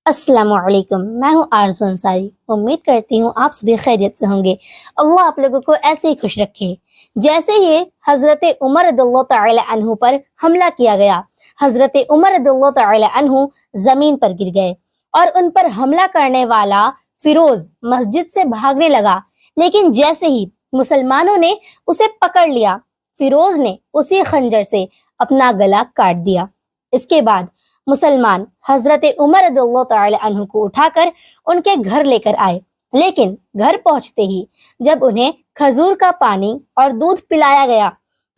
السلام علیکم، میں ہوں آرزو انصاری۔ امید کرتی ہوں آپ سبھی خیریت سے ہوں گے۔ اللہ آپ لوگوں کو ایسے ہی خوش رکھے۔ جیسے یہ حضرت عمر رضی اللہ تعالی عنہ پر حملہ کیا گیا، حضرت عمر رضی اللہ تعالی عنہ زمین پر گر گئے اور ان پر حملہ کرنے والا فیروز مسجد سے بھاگنے لگا، لیکن جیسے ہی مسلمانوں نے اسے پکڑ لیا، فیروز نے اسی خنجر سے اپنا گلا کاٹ دیا۔ اس کے بعد مسلمان حضرت عمر رضی اللہ تعالی عنہ کو اٹھا کر ان کے گھر لے کر آئے، لیکن گھر پہنچتے ہی جب انہیں کھجور کا پانی اور دودھ پلایا گیا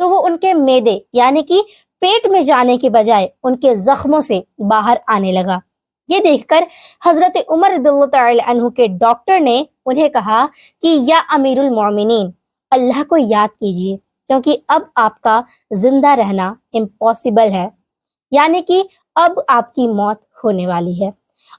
تو وہ ان کے معدے یعنی کہ پیٹ میں جانے کے بجائے ان کے زخموں سے باہر آنے لگا۔ یہ دیکھ کر حضرت عمر رضی اللہ تعالی عنہ کے ڈاکٹر نے انہیں کہا کہ یا امیر المومنین، اللہ کو یاد کیجیے، کیونکہ اب آپ کا زندہ رہنا امپاسبل ہے، یعنی کہ اب آپ کی موت ہونے والی ہے۔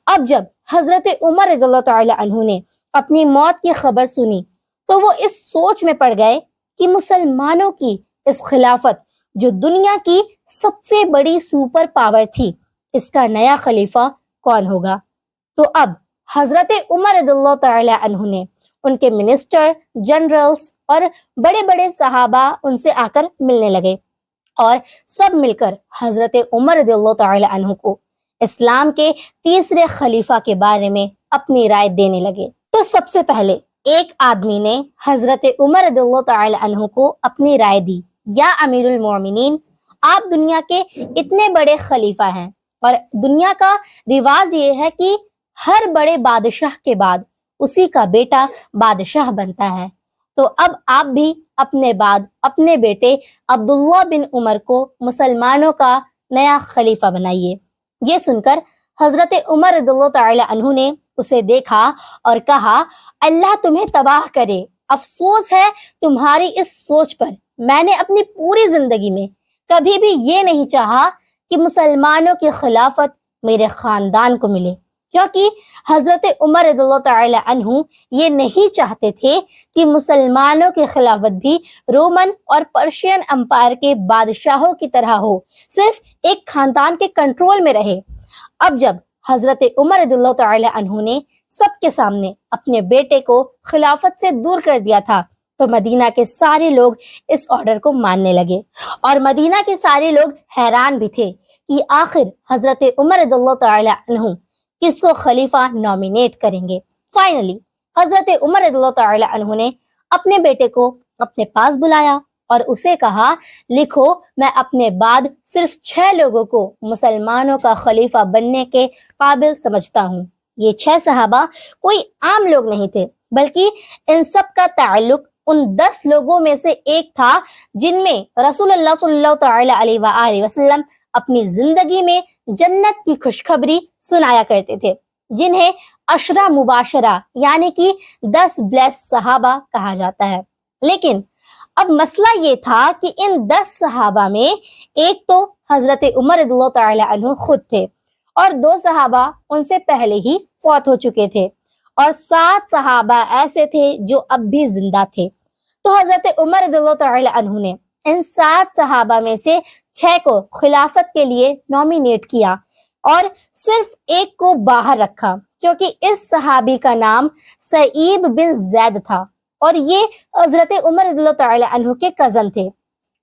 اب جب حضرت عمر رضی اللہ تعالی عنہ نے اپنی موت کی خبر سنی تو وہ اس سوچ میں پڑ گئے کہ مسلمانوں کی اس خلافت جو دنیا کی سب سے بڑی سپر پاور تھی، اس کا نیا خلیفہ کون ہوگا۔ تو اب حضرت عمر رضی اللہ تعالی عنہ نے ان کے منسٹر، جنرلز اور بڑے بڑے صحابہ ان سے آ کر ملنے لگے اور سب مل کر حضرت عمر رضی اللہ تعالی عنہ کو اسلام کے تیسرے خلیفہ کے بارے میں اپنی رائے دینے لگے۔ تو سب سے پہلے ایک آدمی نے حضرت عمر رضی اللہ تعالی عنہ کو اپنی رائے دی، یا امیر المومنین، آپ دنیا کے اتنے بڑے خلیفہ ہیں اور دنیا کا رواج یہ ہے کہ ہر بڑے بادشاہ کے بعد اسی کا بیٹا بادشاہ بنتا ہے، تو اب آپ بھی اپنے بعد اپنے بیٹے عبداللہ بن عمر کو مسلمانوں کا نیا خلیفہ بنائیے۔ یہ سن کر حضرت عمر رضی اللہ تعالی عنہ نے اسے دیکھا اور کہا، اللہ تمہیں تباہ کرے، افسوس ہے تمہاری اس سوچ پر۔ میں نے اپنی پوری زندگی میں کبھی بھی یہ نہیں چاہا کہ مسلمانوں کی خلافت میرے خاندان کو ملے، کیونکہ حضرت عمر رضی اللہ تعالی عنہ یہ نہیں چاہتے تھے کہ مسلمانوں کی خلافت بھی رومن اور پرشین امپائر کے بادشاہوں کی طرح ہو، صرف ایک خاندان کے کنٹرول میں رہے۔ اب جب حضرت عمر رضی اللہ تعالی عنہ نے سب کے سامنے اپنے بیٹے کو خلافت سے دور کر دیا تھا تو مدینہ کے سارے لوگ اس آرڈر کو ماننے لگے، اور مدینہ کے سارے لوگ حیران بھی تھے کہ آخر حضرت عمر رضی اللہ تعالی عنہ کس کو خلیفہ نامینیٹ کریں گے۔ فائنلی حضرت عمر رضی اللہ تعالی عنہ نے اپنے بیٹے کو اپنے پاس بلایا اور اسے کہا، لکھو، میں اپنے بعد صرف 6 لوگوں کو مسلمانوں کا خلیفہ بننے کے قابل سمجھتا ہوں۔ یہ 6 صحابہ کوئی عام لوگ نہیں تھے، بلکہ ان سب کا تعلق ان 10 لوگوں میں سے ایک تھا جن میں رسول اللہ صلی اللہ تعالی علیہ وآلہ وسلم اپنی زندگی میں جنت کی خوشخبری سنایا کرتے تھے، جنہیں عشرہ مباشرہ یعنی کہ 10 بلیس صحابہ کہا جاتا ہے۔ لیکن اب مسئلہ یہ تھا کہ ان 10 صحابہ میں ایک تو حضرت عمر رضی اللہ تعالی عنہ خود تھے، اور 2 صحابہ ان سے پہلے ہی فوت ہو چکے تھے، اور 7 صحابہ ایسے تھے جو اب بھی زندہ تھے۔ تو حضرت عمر رضی اللہ تعالی عنہ نے ان 7 صحابہ میں سے 6 کو خلافت کے لیے نامینیٹ کیا اور صرف ایک کو باہر رکھا، کیونکہ اس صحابی کا نام سعید بن زید تھا، اور یہ حضرت عمر رضی اللہ تعالی عنہ کے کزن تھے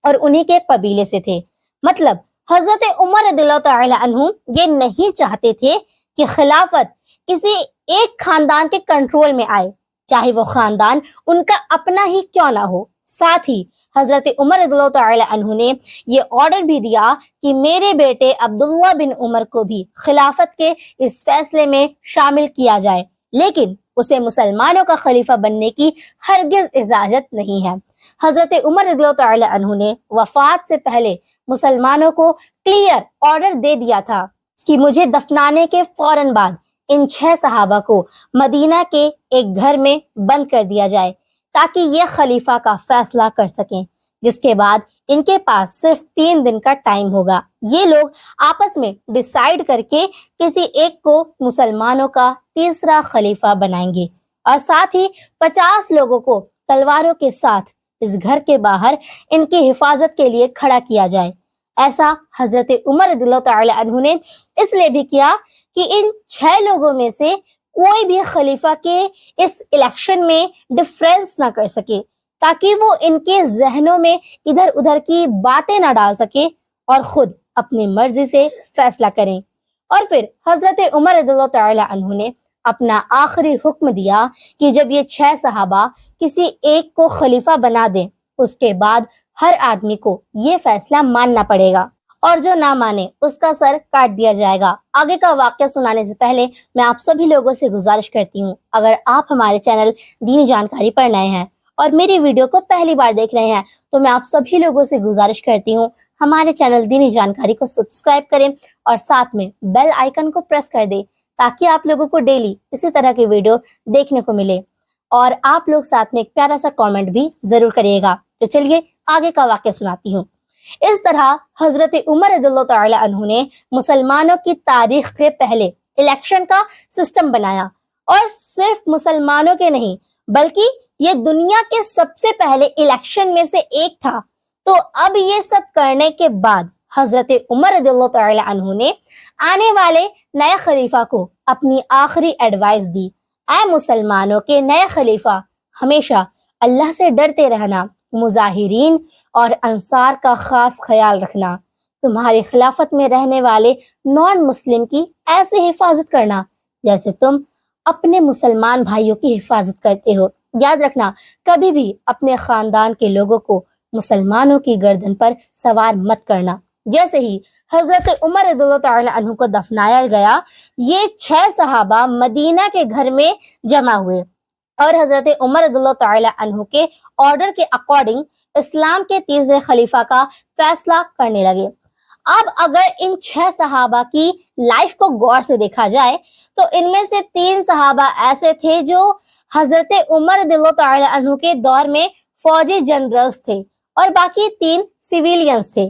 اور انہی کے قبیلے سے تھے۔ مطلب حضرت عمر رضی اللہ تعالی عنہ یہ نہیں چاہتے تھے کہ خلافت کسی ایک خاندان کے کنٹرول میں آئے، چاہے وہ خاندان ان کا اپنا ہی کیوں نہ ہو۔ ساتھ ہی حضرت عمر رضی اللہ تعالی عنہ نے یہ آرڈر بھی دیا کہ میرے بیٹے عبداللہ بن عمر کو بھی خلافت کے اس فیصلے میں شامل کیا جائے، لیکن اسے مسلمانوں کا خلیفہ بننے کی ہرگز اجازت نہیں ہے۔ حضرت عمر رضی اللہ تعالی عنہ نے وفات سے پہلے مسلمانوں کو کلیئر آرڈر دے دیا تھا کہ مجھے دفنانے کے فوراً بعد ان 6 صحابہ کو مدینہ کے ایک گھر میں بند کر دیا جائے تاکہ یہ خلیفہ کا فیصلہ کر سکیں، جس کے بعد ان کے پاس صرف 3 دن کا ٹائم ہوگا۔ یہ لوگ آپس میں ڈیسائیڈ کر کے کسی ایک کو مسلمانوں کا تیسرا خلیفہ بنائیں گے، اور ساتھ ہی 50 لوگوں کو تلواروں کے ساتھ اس گھر کے باہر ان کی حفاظت کے لیے کھڑا کیا جائے۔ ایسا حضرت عمر رضی اللہ تعالی عنہ نے اس لیے بھی کیا کہ ان 6 لوگوں میں سے کوئی بھی خلیفہ کے اس الیکشن میں ڈفرینس نہ کر سکے تاکہ وہ ان کے ذہنوں میں ادھر ادھر کی باتیں نہ ڈال سکے اور خود اپنی مرضی سے فیصلہ کریں۔ اور پھر حضرت عمر رضی اللہ تعالی عنہ نے اپنا آخری حکم دیا کہ جب یہ 6 صحابہ کسی ایک کو خلیفہ بنا دیں اس کے بعد ہر آدمی کو یہ فیصلہ ماننا پڑے گا اور جو نہ مانے اس کا سر کاٹ دیا جائے گا۔ آگے کا واقعہ سنانے سے پہلے میں آپ سبھی لوگوں سے گزارش کرتی ہوں، اگر آپ ہمارے چینل دینی جانکاری پر نئے ہیں اور میری ویڈیو کو پہلی بار دیکھ رہے ہیں تو میں آپ سبھی لوگوں سے گزارش کرتی ہوں ہمارے چینل دینی جانکاری کو سبسکرائب کریں اور ساتھ میں بیل آئیکن کو پریس کر دیں تاکہ آپ لوگوں کو ڈیلی اسی طرح کی ویڈیو دیکھنے کو ملے، اور آپ لوگ ساتھ میں ایک پیارا سا کامنٹ بھی ضرور کریے گا۔ تو چلیے آگے کا واقعہ سناتی ہوں۔ اس طرح حضرت عمر رضی اللہ تعالی عنہ نے مسلمانوں کی تاریخ کے پہلے الیکشن کا سسٹم بنایا، اور صرف مسلمانوں کے نہیں بلکہ یہ دنیا کے سب سے پہلے الیکشن میں سے ایک تھا۔ تو اب یہ سب کرنے کے بعد حضرت عمر رضی اللہ تعالی عنہ نے آنے والے نئے خلیفہ کو اپنی آخری ایڈوائس دی، اے مسلمانوں کے نئے خلیفہ، ہمیشہ اللہ سے ڈرتے رہنا، مظاہرین اور انصار کا خاص خیال رکھنا، تمہاری خلافت میں رہنے والے نان مسلم کی ایسے حفاظت کرنا جیسے تم اپنے مسلمان بھائیوں کی حفاظت کرتے ہو۔ یاد رکھنا کبھی بھی اپنے خاندان کے لوگوں کو مسلمانوں کی گردن پر سوار مت کرنا۔ جیسے ہی حضرت عمر رضی اللہ تعالی عنہ کو دفنایا گیا، یہ 6 صحابہ مدینہ کے گھر میں جمع ہوئے اور حضرت عمر رضی اللہ تعالی عنہ کے آرڈر کے اکارڈنگ اسلام کے تیسرے خلیفہ کا فیصلہ کرنے لگے۔ اب اگر ان 6 صحابہ کی لائف کو غور سے دیکھا جائے تو ان میں سے 3 صحابہ ایسے تھے جو حضرت عمر رضی اللہ تعالی عنہ کے دور میں فوجی جنرلز تھے اور باقی 3 سویلینز تھے۔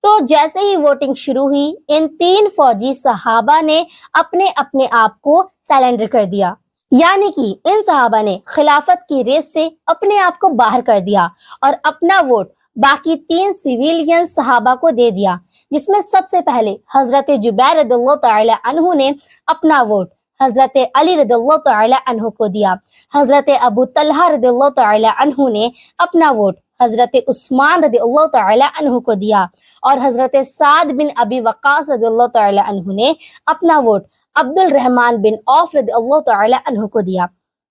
تو جیسے ہی ووٹنگ شروع ہوئی، ان 3 فوجی صحابہ نے اپنے اپنے آپ کو سیلنڈر کر دیا، یعنی کہ ان صحابہ نے خلافت کی ریس سے اپنے آپ کو باہر کر دیا اور اپنا ووٹ باقی 3 سویلین صحابہ کو دے دیا، جس میں سب سے پہلے حضرت جبیر رضی اللہ تعالی عنہ نے اپنا ووٹ حضرت علی رضی اللہ تعالی عنہ کو دیا، حضرت ابو طلحہ رضی اللہ تعالی عنہ نے اپنا ووٹ حضرت عثمان رضی اللہ تعالی عنہ کو دیا، اور حضرت سعد بن ابی وقاص رضی اللہ تعالی عنہ نے اپنا ووٹ عبد الرحمن بن عوف رضی اللہ تعالی عنہ کو دیا۔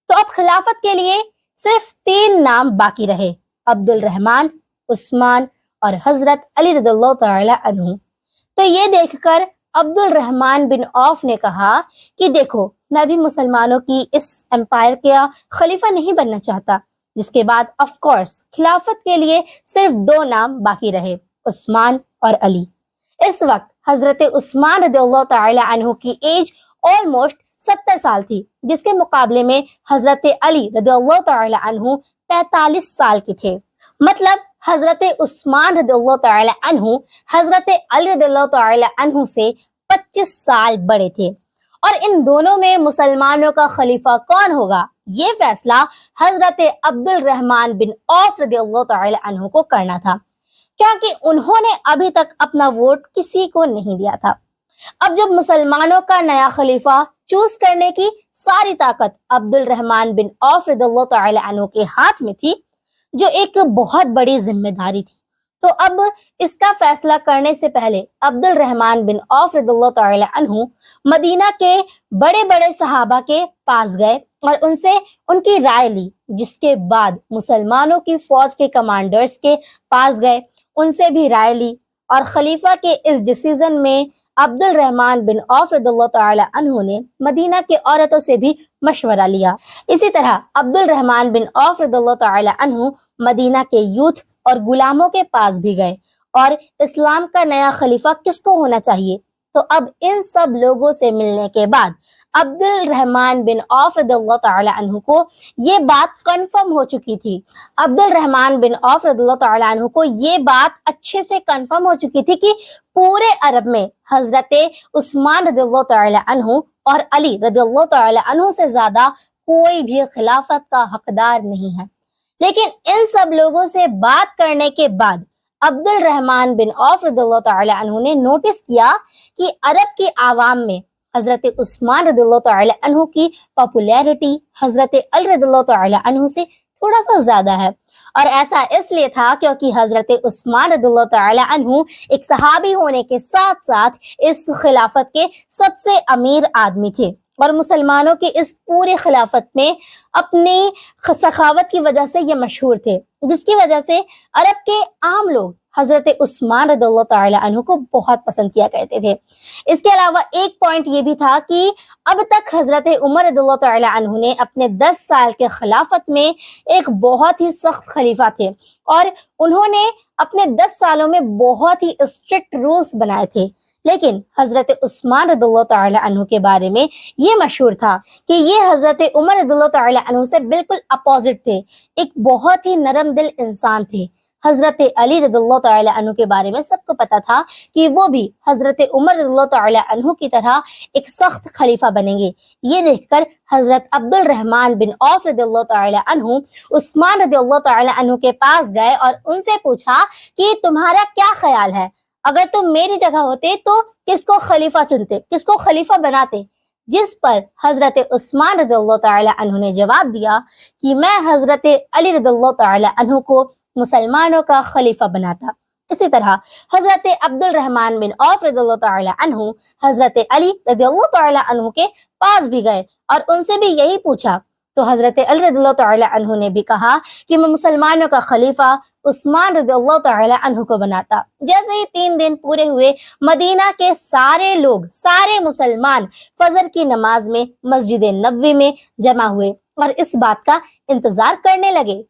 تو اب خلافت کے لیے صرف 3 نام باقی رہے، عبد الرحمن، عثمان اور حضرت علی رضی اللہ تعالی عنہ۔ تو یہ دیکھ کر عبد الرحمن بن عوف نے کہا کہ دیکھو، میں بھی مسلمانوں کی اس امپائر کا خلیفہ نہیں بننا چاہتا، جس کے بعد آف کورس خلافت کے لیے صرف 2 نام باقی رہے، عثمان اور علی۔ اس وقت حضرت عثمان رضی اللہ تعالی عنہ کی ایج آلموسٹ 70 سال تھی، جس کے مقابلے میں حضرت علی رضی اللہ تعالی عنہ 45 سال کے تھے۔ مطلب حضرت عثمان رضی اللہ تعالی عنہ حضرت علی رضی اللہ تعالی عنہ سے 25 سال بڑے تھے، اور ان دونوں میں مسلمانوں کا خلیفہ کون ہوگا یہ فیصلہ حضرت عبد الرحمن بن عوف رضی اللہ تعالی عنہ کو کرنا تھا، کیونکہ انہوں نے ابھی تک اپنا ووٹ کسی کو نہیں دیا تھا۔ اب جب مسلمانوں کا نیا خلیفہ چوز کرنے کی ساری طاقت عبد الرحمن بن عوف رضی اللہ تعالی عنہ کے ہاتھ میں تھی، جو ایک بہت بڑی ذمہ داری تھی، تو اب اس کا فیصلہ کرنے سے پہلے عبد الرحمن بن عوف رضی اللہ تعالی عنہ مدینہ کے بڑے بڑے صحابہ کے پاس گئے اور ان سے ان کی رائے لی، جس کے بعد مسلمانوں کی فوج کے کمانڈرز کے پاس گئے، ان سے بھی رائے لی، اور خلیفہ کے اس ڈیسیژن میں عبد الرحمن بن عوف رضی اللہ تعالی عنہ نے مدینہ کے عورتوں سے بھی مشورہ لیا۔ اسی طرح عبد الرحمن بن عوف رضی اللہ تعالی عنہ مدینہ کے یوتھ اور غلاموں کے پاس بھی گئے، اور اسلام کا نیا خلیفہ کس کو ہونا چاہیے۔ تو اب ان سب لوگوں سے ملنے کے بعد عبد الرحمن بن عوف رضی اللہ تعالی عنہ کو یہ بات کنفرم ہو چکی تھی، عبد الرحمن بن عوف رضی اللہ تعالی عنہ کو یہ بات اچھے سے کنفرم ہو چکی تھی کہ پورے عرب میں حضرت عثمان رضی اللہ تعالی عنہ اور علی رضی اللہ تعالی عنہ سے زیادہ کوئی بھی خلافت کا حقدار نہیں ہے۔ لیکن ان سب لوگوں سے بات کرنے کے بعد عبد الرحمن بن عوف رضی اللہ تعالی عنہ نے نوٹس کیا کہ عرب کی عوام میں حضرت عثمان رضی اللہ تعالی عنہ کی پاپولیرٹی حضرت علی رضی اللہ تعالی عنہ سے تھوڑا سا زیادہ ہے، اور ایسا اس لیے تھا کیونکہ حضرت عثمان رضی اللہ تعالی عنہ ایک صحابی ہونے کے ساتھ ساتھ اس خلافت کے سب سے امیر آدمی تھے، اور مسلمانوں کی اس پوری خلافت میں اپنی سخاوت کی وجہ سے یہ مشہور تھے، جس کی وجہ سے عرب کے عام لوگ حضرت عثمان رضی اللہ تعالی عنہ کو بہت پسند کیا کرتے تھے۔ اس کے علاوہ ایک پوائنٹ یہ بھی تھا کہ اب تک حضرت عمر رضی اللہ تعالی عنہ نے اپنے 10 سال کے خلافت میں ایک بہت ہی سخت خلیفہ تھے، اور انہوں نے اپنے 10 سالوں میں بہت ہی اسٹرکٹ رولز بنائے تھے، لیکن حضرت عثمان رضی اللہ تعالی عنہ کے بارے میں یہ مشہور تھا کہ یہ حضرت عمر رضی اللہ تعالی عنہ سے بالکل اپوزٹ تھے، ایک بہت ہی نرم دل انسان تھے۔ حضرت علی رضی اللہ تعالی عنہ کے بارے میں سب کو پتا تھا کہ وہ بھی حضرت عمر رضی اللہ تعالی عنہ کی طرح ایک سخت خلیفہ بنیں گے۔ یہ دیکھ کر حضرت عبد الرحمن بن عوف رضی اللہ تعالی عنہ عثمان رضی اللہ تعالی عنہ کے پاس گئے اور ان سے پوچھا کہ تمہارا کیا خیال ہے، اگر تم میری جگہ ہوتے تو کس کو خلیفہ چنتے، کس کو خلیفہ بناتے؟ جس پر حضرت عثمان رضی اللہ تعالی عنہ نے جواب دیا کہ میں حضرت علی رضی اللہ تعالی عنہ کو مسلمانوں کا خلیفہ بناتا۔ اسی طرح حضرت عبد الرحمن بن عوف رضی اللہ تعالی عنہ حضرت علی رضی اللہ تعالی عنہ کے پاس بھی گئے اور ان سے بھی یہی پوچھا، تو حضرت علی رضی اللہ تعالی عنہ نے بھی کہا کہ میں مسلمانوں کا خلیفہ عثمان رضی اللہ تعالی عنہ کو بناتا۔ جیسے ہی 3 دن پورے ہوئے، مدینہ کے سارے لوگ، سارے مسلمان فجر کی نماز میں مسجد نبوی میں جمع ہوئے اور اس بات کا انتظار کرنے لگے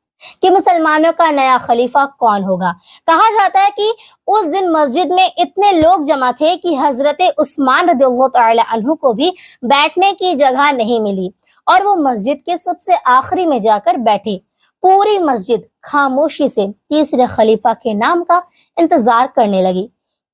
کہ مسلمانوں کا نیا خلیفہ کون ہوگا۔ کہا جاتا ہے کہ اس دن مسجد میں اتنے لوگ جمع تھے کہ حضرت عثمان رضی اللہ تعالی عنہ کو بھی بیٹھنے کی جگہ نہیں ملی، اور وہ مسجد کے سب سے آخری میں جا کر بیٹھے۔ پوری مسجد خاموشی سے تیسرے خلیفہ کے نام کا انتظار کرنے لگی۔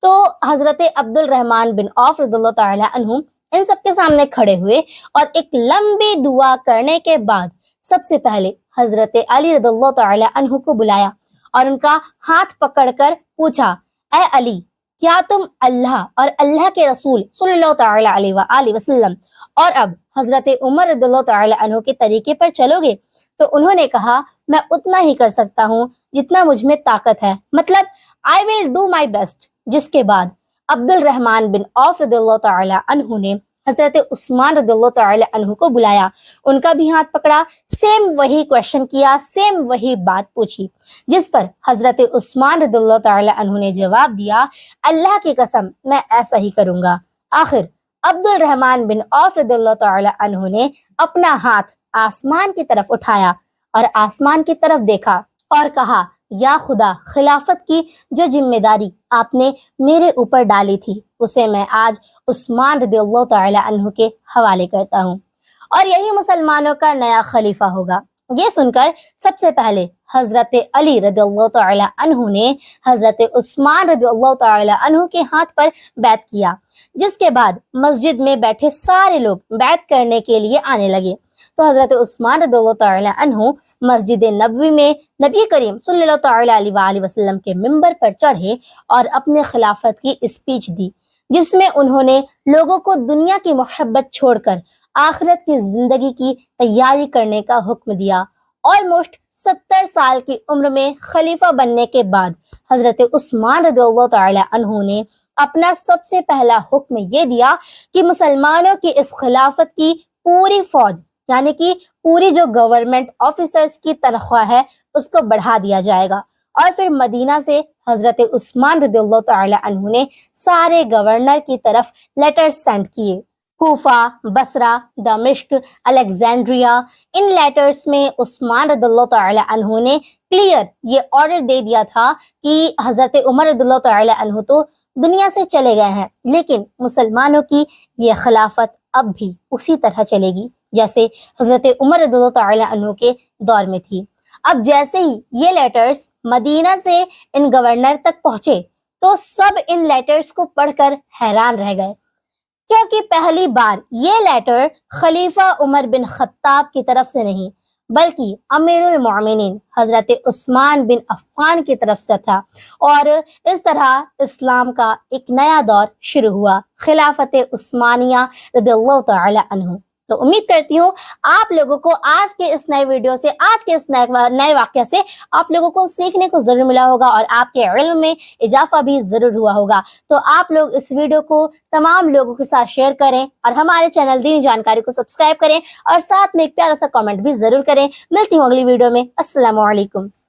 تو حضرت عبد الرحمن بن عوف رضی اللہ تعالی عنہ ان سب کے سامنے کھڑے ہوئے اور ایک لمبی دعا کرنے کے بعد سب سے پہلے حضرت علی رضی اللہ تعالی عنہ کو بلایا اور ان کا ہاتھ پکڑ کر پوچھا، اے علی، کیا تم اللہ اور اللہ کے رسول صلی اللہ تعالی علیہ وآلہ وسلم اور اب حضرت عمر رضی اللہ تعالی عنہ کے طریقے پر چلو گے؟ تو انہوں نے کہا، میں اتنا ہی کر سکتا ہوں جتنا مجھ میں طاقت ہے، مطلب I will do my best۔ جس کے بعد عبد الرحمن بن عوف رضی اللہ تعالی عنہ نے حضرت عثمان رضی اللہ تعالی عنہ کو بلایا، ان کا بھی ہاتھ پکڑا، سیم وہی کویشچن کیا، سیم وہی بات پوچھی، جس پر حضرت عثمان رضی اللہ تعالی عنہ نے جواب دیا، اللہ کی قسم میں ایسا ہی کروں گا۔ آخر عبد الرحمن بن عوف رضی اللہ تعالی عنہ نے اپنا ہاتھ آسمان کی طرف اٹھایا اور آسمان کی طرف دیکھا اور کہا، یا خدا، خلافت کی جو ذمہ داری آپ نے میرے اوپر ڈالی تھی اسے میں آج عثمان رضی اللہ تعالی عنہ کے حوالے کرتا ہوں، اور یہی مسلمانوں کا نیا خلیفہ ہوگا۔ یہ سن کر سب سے پہلے حضرت علی رضی اللہ تعالی عنہ نے حضرت عثمان رضی اللہ تعالی عنہ کے ہاتھ پر بیعت کیا، جس کے بعد مسجد میں بیٹھے سارے لوگ بیعت کرنے کے لیے آنے لگے۔ تو حضرت عثمان رضی اللہ تعالی عنہ مسجد نبوی میں نبی کریم صلی اللہ تعالی علیہ وآلہ وسلم کے منبر پر چڑھے اور اپنے خلافت کی اسپیچ دی، جس میں انہوں نے لوگوں کو دنیا کی محبت چھوڑ کر آخرت کی زندگی کی تیاری کرنے کا حکم دیا۔ آلموسٹ 70 سال کی عمر میں خلیفہ بننے کے بعد حضرت عثمان رضی اللہ تعالی عنہ نے اپنا سب سے پہلا حکم یہ دیا کہ مسلمانوں کی اس خلافت کی پوری فوج، یعنی کہ پوری جو گورنمنٹ آفیسرز کی تنخواہ ہے، اس کو بڑھا دیا جائے گا۔ اور پھر مدینہ سے حضرت عثمان رضی اللہ تعالی عنہ نے سارے گورنر کی طرف لیٹر سینڈ کیے، کوفہ، بصرہ، دمشق، الیگزینڈریا۔ ان لیٹرز میں عثمان رضی اللہ تعالی عنہ نے کلیئر یہ آرڈر دے دیا تھا کہ حضرت عمر رضی اللہ تعالی عنہ تو دنیا سے چلے گئے ہیں، لیکن مسلمانوں کی یہ خلافت اب بھی اسی طرح چلے گی جیسے حضرت عمر رضی اللہ تعالی عنہ کے دور میں تھی۔ اب جیسے ہی یہ لیٹرز مدینہ سے ان گورنر تک پہنچے تو سب ان لیٹرز کو پڑھ کر حیران رہ گئے، کیونکہ پہلی بار یہ لیٹر خلیفہ عمر بن خطاب کی طرف سے نہیں بلکہ امیر المومنین حضرت عثمان بن عفان کی طرف سے تھا، اور اس طرح اسلام کا ایک نیا دور شروع ہوا، خلافت عثمانیہ رضی اللہ تعالی عنہ۔ تو امید کرتی ہوں آپ لوگوں کو آج کے اس نئے ویڈیو سے، آج کے اس نئے واقعہ سے آپ لوگوں کو سیکھنے کو ضرور ملا ہوگا، اور آپ کے علم میں اضافہ بھی ضرور ہوا ہوگا۔ تو آپ لوگ اس ویڈیو کو تمام لوگوں کے ساتھ شیئر کریں، اور ہمارے چینل دینی جانکاری کو سبسکرائب کریں، اور ساتھ میں ایک پیارا سا کامنٹ بھی ضرور کریں۔ ملتی ہوں اگلی ویڈیو میں۔ السلام علیکم۔